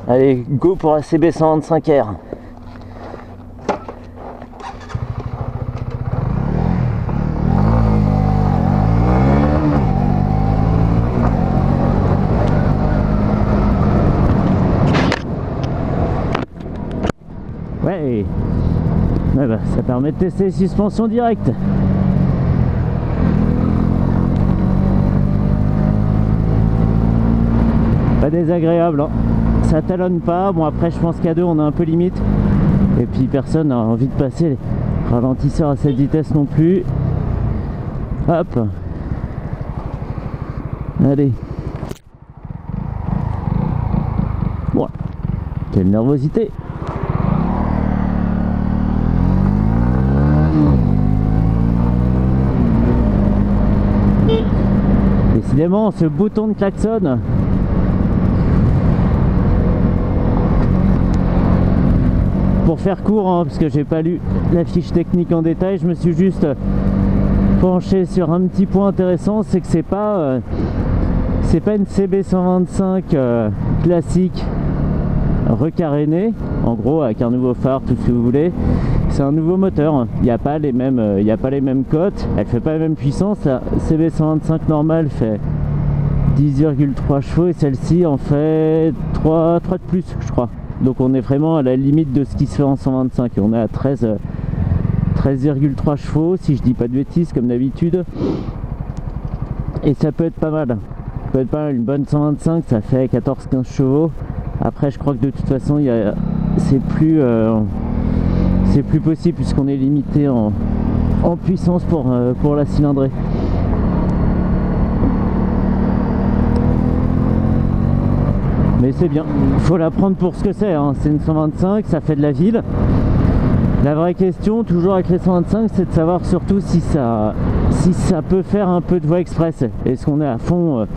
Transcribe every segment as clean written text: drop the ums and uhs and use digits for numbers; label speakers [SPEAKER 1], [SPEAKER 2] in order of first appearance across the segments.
[SPEAKER 1] Allez, go pour la CB 125R. Ouais, bah, ça permet de tester les suspensions directes. Pas désagréable, hein. Ça talonne pas. Bon, après je pense qu'à deux on a un peu limite, et puis personne n'a envie de passer les ralentisseurs à cette vitesse non plus. Hop, allez. Bon, quelle nervosité. Décidément, ce bouton de klaxon. Pour faire court, hein, parce que j'ai pas lu la fiche technique en détail, je me suis juste penché sur un petit point intéressant, c'est que c'est pas une CB 125 classique recarénée, en gros avec un nouveau phare, tout ce que vous voulez. C'est un nouveau moteur, il n'y a pas les mêmes cotes, elle fait pas la même puissance. La CB 125 normale fait 10,3 chevaux et celle-ci en fait 3 de plus, je crois. Donc on est vraiment à la limite de ce qui se fait en 125 et on est à 13,3 chevaux si je dis pas de bêtises comme d'habitude. Et ça peut être pas mal. Ça peut être pas mal, une bonne 125 ça fait 14-15 chevaux. Après je crois que de toute façon c'est plus possible puisqu'on est limité en puissance pour la cylindrée. Mais c'est bien, il faut la prendre pour ce que c'est, hein. C'est une 125, ça fait de la ville. La vraie question, toujours avec les 125, c'est de savoir surtout si ça peut faire un peu de voie express. Est-ce qu'on est à fond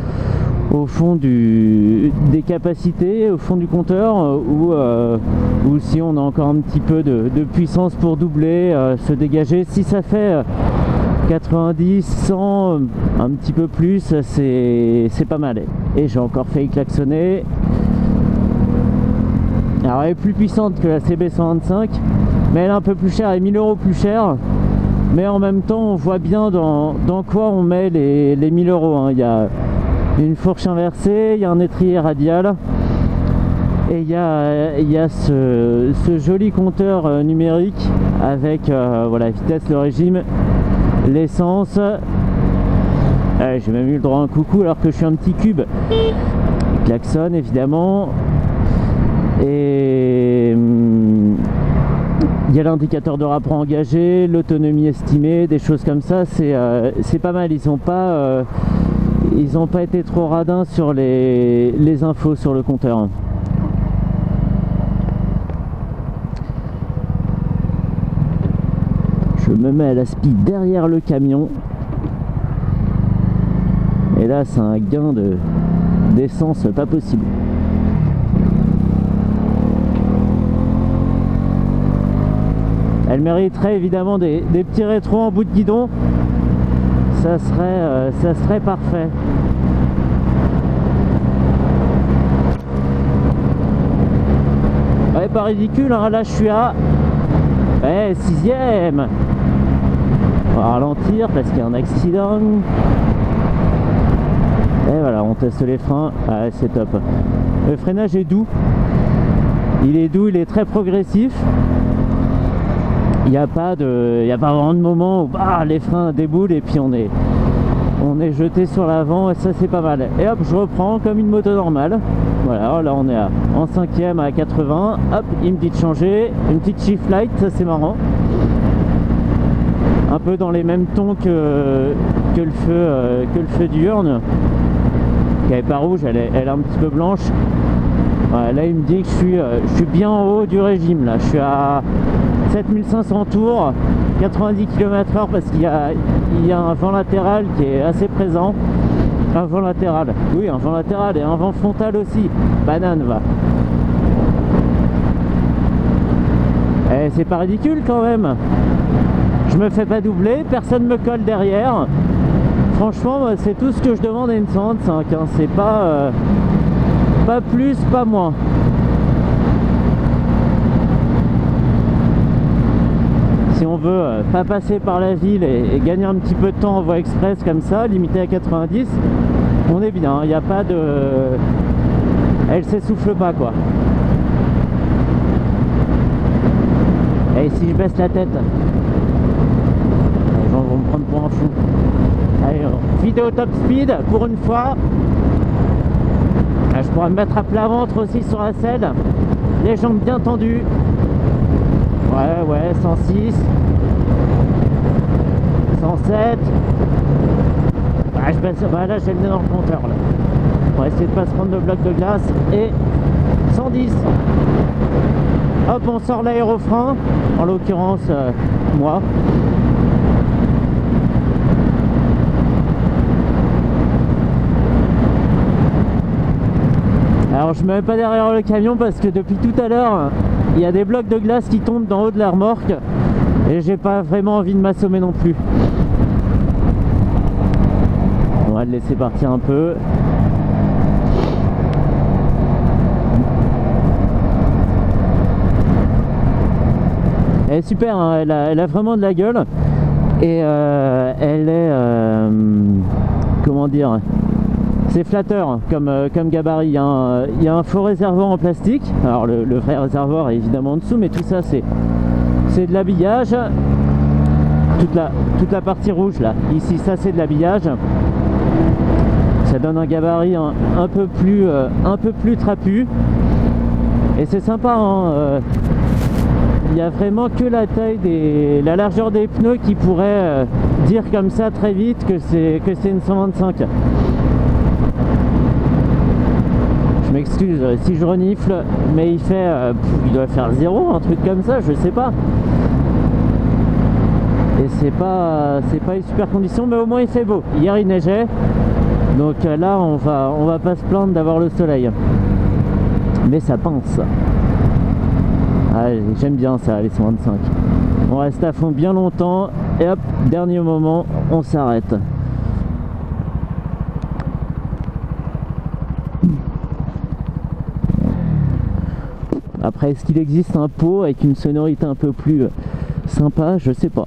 [SPEAKER 1] au fond des capacités, au fond du compteur, ou si on a encore un petit peu de puissance pour doubler, se dégager. Si ça fait 90, 100, un petit peu plus, c'est pas mal. Et j'ai encore failli klaxonner. Alors elle est plus puissante que la CB 125, mais elle est un peu plus chère, elle est 1000 € plus chère. Mais en même temps, on voit bien dans quoi on met les 1000 €, hein. Il y a une fourche inversée, il y a un étrier radial, et il y a ce joli compteur numérique avec voilà, vitesse, le régime, l'essence. J'ai même eu le droit à un coucou alors que je suis un petit cube. Klaxon évidemment. Et il y a l'indicateur de rapport engagé, l'autonomie estimée, des choses comme ça. C'est pas mal. Ils ont pas été trop radins sur les infos sur le compteur. Je me mets à la speed derrière le camion. Et là, c'est un gain d'essence pas possible. Elle mériterait évidemment des petits rétros en bout de guidon. Ça serait parfait. Ouais, pas ridicule, hein. Là je suis à 6ème. On va ralentir parce qu'il y a un accident. Et voilà, on teste les freins. Ah, c'est top. Le freinage est doux. Il est doux, il est très progressif. Il n'y a pas vraiment de moment où les freins déboulent et puis on est jeté sur l'avant, et ça c'est pas mal. Et hop, je reprends comme une moto normale. Voilà, là on est en 5ème à 80. Hop, il me dit de changer. Une petite shift light, ça c'est marrant. Un peu dans les mêmes tons que le feu du Hurn. Qui n'est pas rouge, elle est un petit peu blanche. Ouais, là il me dit que je suis bien en haut du régime. Là je suis à 7500 tours, 90 km/h parce qu'il y a un vent latéral qui est assez présent. Un vent latéral, oui, un vent latéral et un vent frontal aussi. Banane va. Et c'est pas ridicule quand même. Je me fais pas doubler, personne me colle derrière. Franchement, c'est tout ce que je demande à une 125, hein. C'est pas plus, pas moins. veut pas passer par la ville et gagner un petit peu de temps en voie express comme ça, limité à 90, on est bien, il n'y a pas de... Elle s'essouffle pas quoi. Et si je baisse la tête, les gens vont me prendre pour un fou. Allez, vidéo top speed pour une fois. Je pourrais me mettre à plat ventre aussi sur la selle, les jambes bien tendues. Ouais, 106, 107. Je baisse, là j'ai le nez dans le compteur là. On va essayer de pas se prendre de bloc de glace. Et 110. Hop, on sort l'aérofrein, en l'occurrence moi. Alors je me mets pas derrière le camion parce que depuis tout à l'heure il y a des blocs de glace qui tombent d'en haut de la remorque et j'ai pas vraiment envie de m'assommer non plus. On va le laisser partir un peu. Elle est super, hein, elle a vraiment de la gueule et elle est comment dire, c'est flatteur comme gabarit, hein. Il y a un faux réservoir en plastique, alors le vrai réservoir est évidemment en dessous, mais tout ça c'est de l'habillage. Toute la partie rouge là, ici, ça c'est de l'habillage. Ça donne un gabarit un peu plus trapu et c'est sympa, hein. Il n'y a vraiment que la largeur des pneus qui pourrait dire comme ça très vite que c'est une 125. Je m'excuse si je renifle, mais il fait il doit faire 0, un truc comme ça, je sais pas. Et c'est pas une super condition, mais au moins il fait beau. Hier il neigeait, donc là on va pas se plaindre d'avoir le soleil. Mais ça pince. Ah, j'aime bien ça, les 125. On reste à fond bien longtemps et hop, dernier moment, on s'arrête. Après, est-ce qu'il existe un pot avec une sonorité un peu plus sympa? Je sais pas.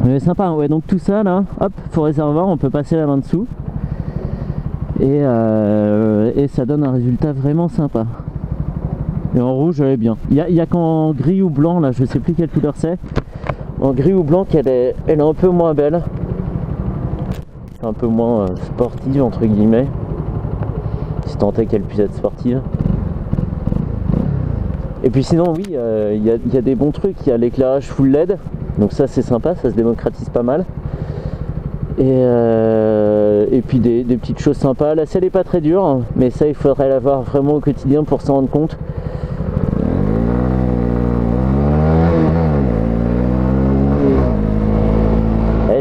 [SPEAKER 1] Mais sympa, ouais, donc tout ça là, hop, faux réservoir, on peut passer la main dessous. Et ça donne un résultat vraiment sympa. Et en rouge, elle est bien. Il y a qu'en gris ou blanc, là, je sais plus quelle couleur c'est. En gris ou blanc, elle est un peu moins belle. Un peu moins sportive, entre guillemets. Si tant est qu'elle puisse être sportive. Et puis sinon, oui, il y a des bons trucs. Il y a l'éclairage full LED. Donc ça, c'est sympa, ça se démocratise pas mal. Et puis des petites choses sympas. La selle est pas très dure, mais ça, il faudrait l'avoir vraiment au quotidien pour s'en rendre compte.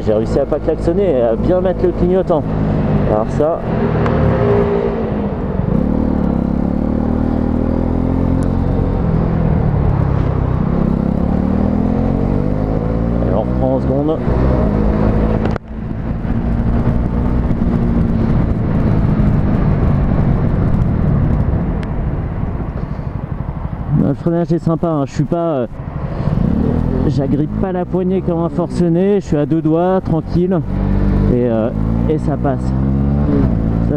[SPEAKER 1] J'ai réussi à pas klaxonner et à bien mettre le clignotant. Alors ça... Et on reprend en seconde. Le freinage est sympa, hein. Je suis pas... j'agrippe pas la poignée comme un forcené, je suis à deux doigts, tranquille, et ça passe.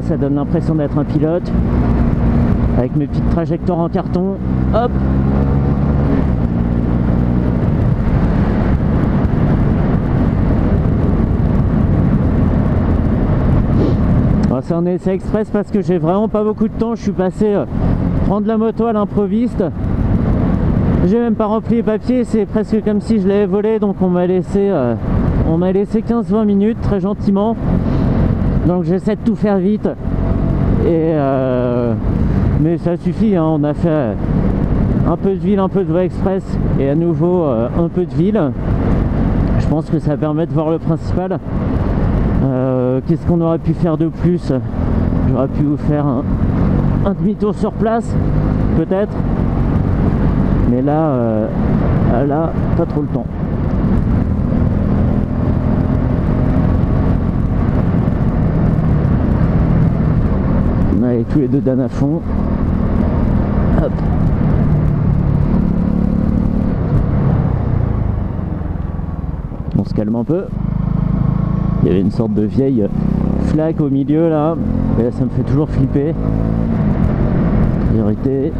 [SPEAKER 1] Ça donne l'impression d'être un pilote, avec mes petites trajectoires en carton, hop. Alors, c'est un essai express parce que j'ai vraiment pas beaucoup de temps, je suis passé prendre la moto à l'improviste. J'ai même pas rempli les papiers, c'est presque comme si je l'avais volé, donc on m'a laissé 15-20 minutes très gentiment. Donc j'essaie de tout faire vite. Mais ça suffit, hein, on a fait un peu de ville, un peu de voie express et à nouveau un peu de ville. Je pense que ça permet de voir le principal. Qu'est-ce qu'on aurait pu faire de plus? J'aurais pu vous faire un demi-tour sur place, peut-être. Mais là, pas trop le temps. Allez, tous les deux Dan à fond. Hop. On se calme un peu. Il y avait une sorte de vieille flaque au milieu là, et là ça me fait toujours flipper. Priorité.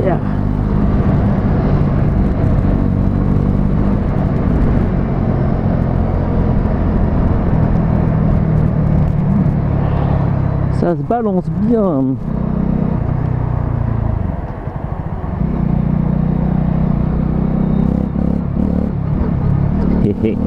[SPEAKER 1] Yeah. Ça se balance bien. Hé.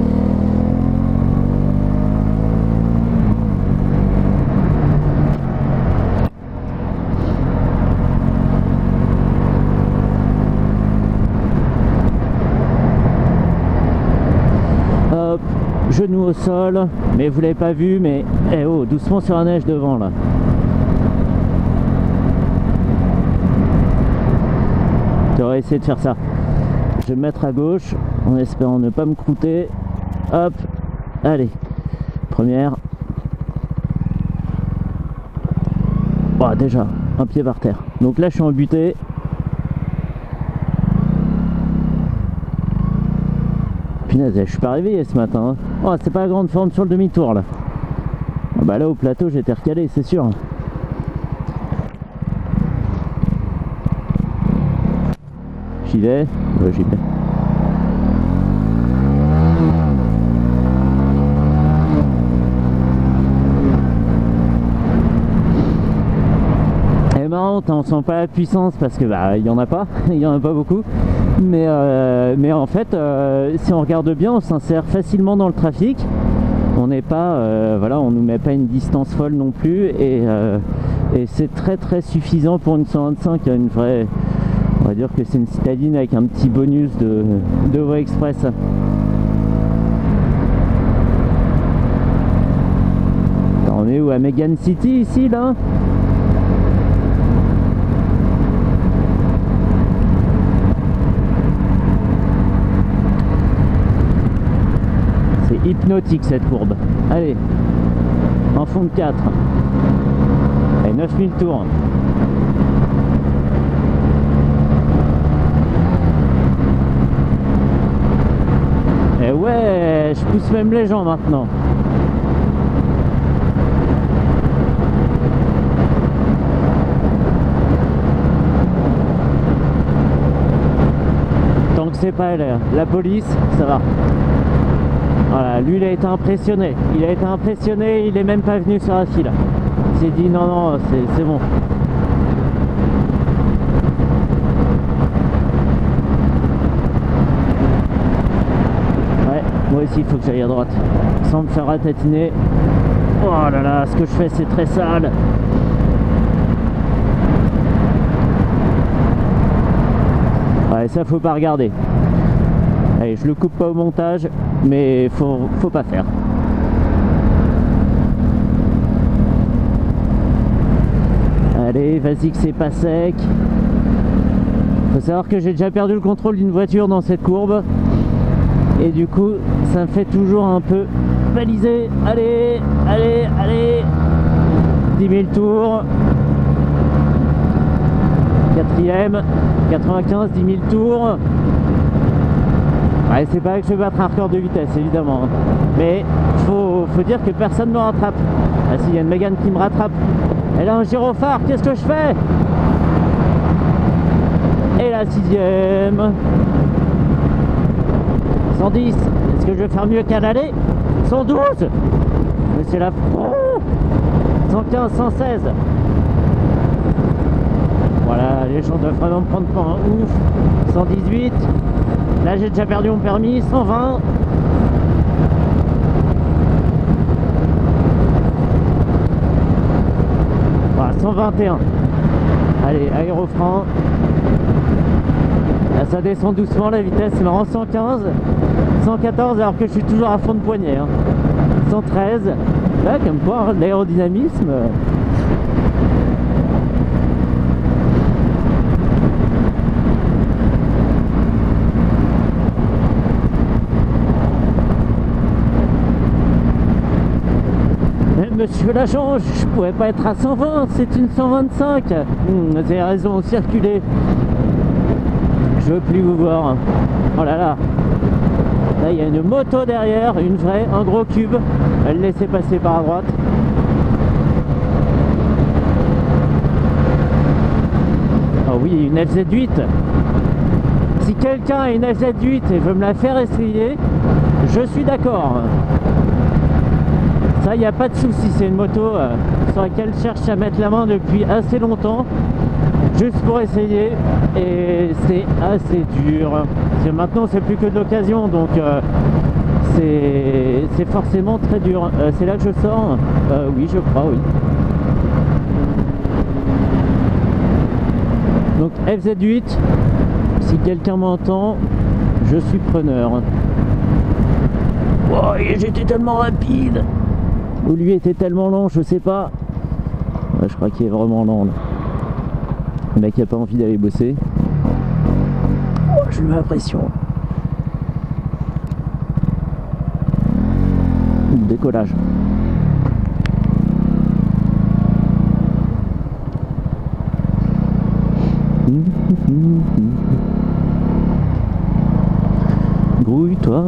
[SPEAKER 1] Hop, genou au sol, mais vous l'avez pas vu, mais eh oh, doucement sur la neige devant là. J'aurais essayé de faire ça. Je vais me mettre à gauche en espérant ne pas me croûter. Hop, allez, première. Oh, déjà, un pied par terre. Donc là je suis en butée. Punaise, je suis pas réveillé ce matin. Hein. Oh, c'est pas la grande forme sur le demi-tour là. Ah bah là au plateau j'étais recalé, c'est sûr. J'y vais. Ouais, j'y vais. Et marrant, on sent pas la puissance parce que bah il y en a pas, il y en a pas beaucoup. Mais en fait, si on regarde bien, on s'insère facilement dans le trafic. On n'est pas, voilà, on nous met pas une distance folle non plus, et c'est très très suffisant pour une 125. Il y a une vraie, on va dire que c'est une citadine avec un petit bonus de voie express. Attends, on est où, à Megan City ici là? C'est hypnotique cette courbe. Allez, en fond de 4. Allez, 9000 tours. Et ouais, je pousse même les gens maintenant. Tant que c'est pas la police, ça va. Voilà, lui il a été impressionné. Il a été impressionné, il est même pas venu sur la file. Il s'est dit non, non, c'est bon. Ouais, moi aussi il faut que j'aille à droite. Sans me faire ratatiner. Oh là là, ce que je fais c'est très sale. Ouais, ça faut pas regarder. Allez, je le coupe pas au montage, mais faut pas faire. Allez, vas-y que c'est pas sec. Faut savoir que j'ai déjà perdu le contrôle d'une voiture dans cette courbe. Et du coup, ça me fait toujours un peu baliser. Allez, allez, allez. 10 000 tours. Quatrième, 95, 10 000 tours. Ouais, c'est pas que je vais battre un record de vitesse, évidemment. Mais faut dire que personne ne me rattrape. Ah si, il y a une Mégane qui me rattrape. Elle a un gyrophare, qu'est-ce que je fais? Et la 6ème. 110. Est-ce que je vais faire mieux qu'à l'aller? 112. Mais c'est la... Oh 115, 116. Voilà, les gens doivent vraiment me prendre pour un ouf. 118. Là j'ai déjà perdu mon permis. 120. Voilà, 121. Allez, aérofrein. Là ça descend doucement la vitesse, c'est marrant. 115. 114 alors que je suis toujours à fond de poignet. 113. Là comme quoi, l'aérodynamisme... Monsieur l'agent, je pourrais pas être à 120, c'est une 125. Vous avez raison, circulez. Je veux plus vous voir. Oh là là. Là il y a une moto derrière, une vraie, un gros cube. Elle laissait passer par à droite. Oh oui, une FZ8. Si quelqu'un a une FZ8 et veut me la faire essayer, je suis d'accord. Ça, il n'y a pas de souci, c'est une moto sur laquelle je cherche à mettre la main depuis assez longtemps, juste pour essayer, et c'est assez dur. Parce que maintenant, c'est plus que de l'occasion, donc c'est forcément très dur. C'est là que je sors. Oui, je crois, oui. Donc FZ8, si quelqu'un m'entend, je suis preneur. Oh, j'étais tellement rapide. Ou lui était tellement lent, je sais pas. Ouais, je crois qu'il est vraiment lent là. Le mec a pas envie d'aller bosser. Oh, je lui mets la pression. Décollage. Grouille-toi,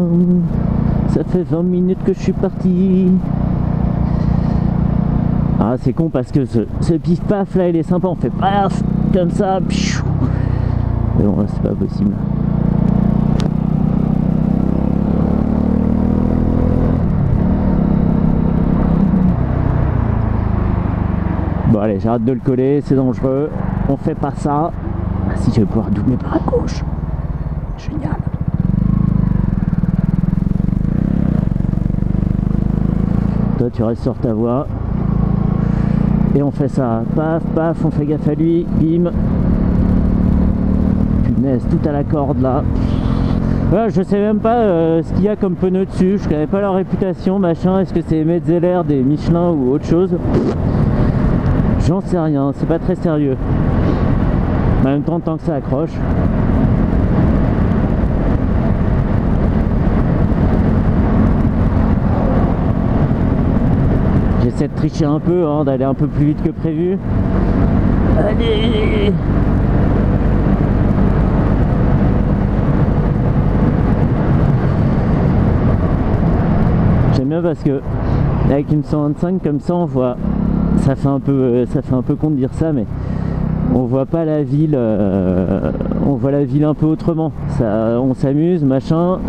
[SPEAKER 1] ça fait 20 minutes que je suis parti. Ah, c'est con parce que ce pif-paf là il est sympa, on fait paf comme ça. Pfiou. Mais bon, là c'est pas possible. Bon allez, j'arrête de le coller, c'est dangereux. On fait pas ça. Ah, si je vais pouvoir doubler par la gauche. Génial. Toi tu restes sur ta voie. Et on fait ça. Paf, paf, on fait gaffe à lui. Bim. Punaise, tout à la corde là. Voilà, je sais même pas ce qu'il y a comme pneus dessus. Je connais pas leur réputation, machin. Est-ce que c'est Metzeler, des Michelin ou autre chose? J'en sais rien, c'est pas très sérieux. En même temps, tant que ça accroche. J'essaie de tricher un peu, hein, d'aller un peu plus vite que prévu. Allez! J'aime bien parce que avec une 125 comme ça on voit, ça fait un peu con de dire ça, mais on voit pas la ville, on voit la ville un peu autrement. Ça, on s'amuse, machin.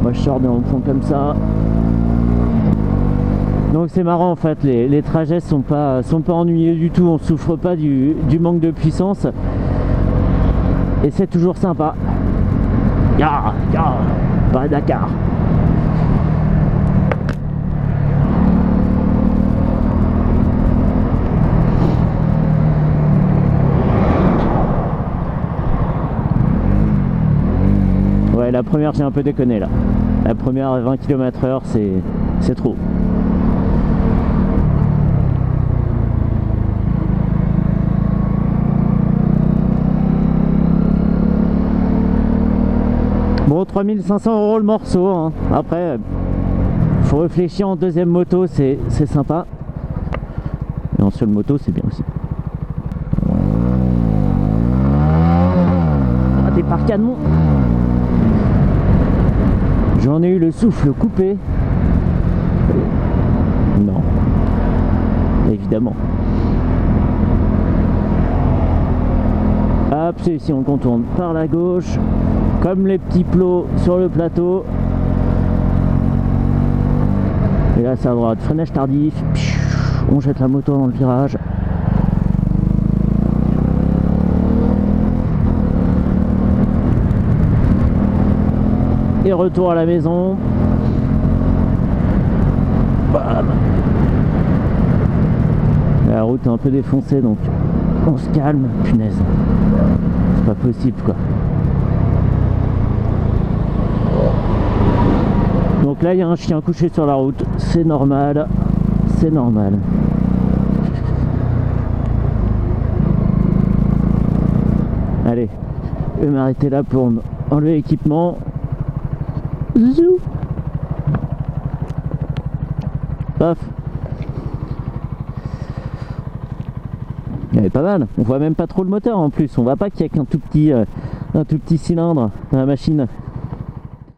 [SPEAKER 1] Moi je sors des ronds-points comme ça. Donc c'est marrant en fait, les trajets sont pas ennuyeux du tout, on souffre pas du manque de puissance. Et c'est toujours sympa. Ya, pas Dakar. Ouais, la première j'ai un peu déconné là. La première à 20 km/h c'est trop. Bon, 3500 € le morceau, hein. Après faut réfléchir, en deuxième moto c'est sympa, et en seule moto c'est bien aussi. Ah, des par canon. J'en ai eu le souffle coupé. Non, évidemment. Hop, c'est ici, on contourne par la gauche, comme les petits plots sur le plateau. Et là c'est à droite, freinage tardif. On jette la moto dans le virage. Et retour à la maison. Bam. La route est un peu défoncée, donc on se calme. Punaise, c'est pas possible quoi. Donc là il y a un chien couché sur la route, c'est normal, c'est normal. Allez, je vais m'arrêter là pour enlever l'équipement. Zou. Paf. Elle est pas mal, on voit même pas trop le moteur en plus, on voit pas qu'il y a qu'un tout petit cylindre dans la machine.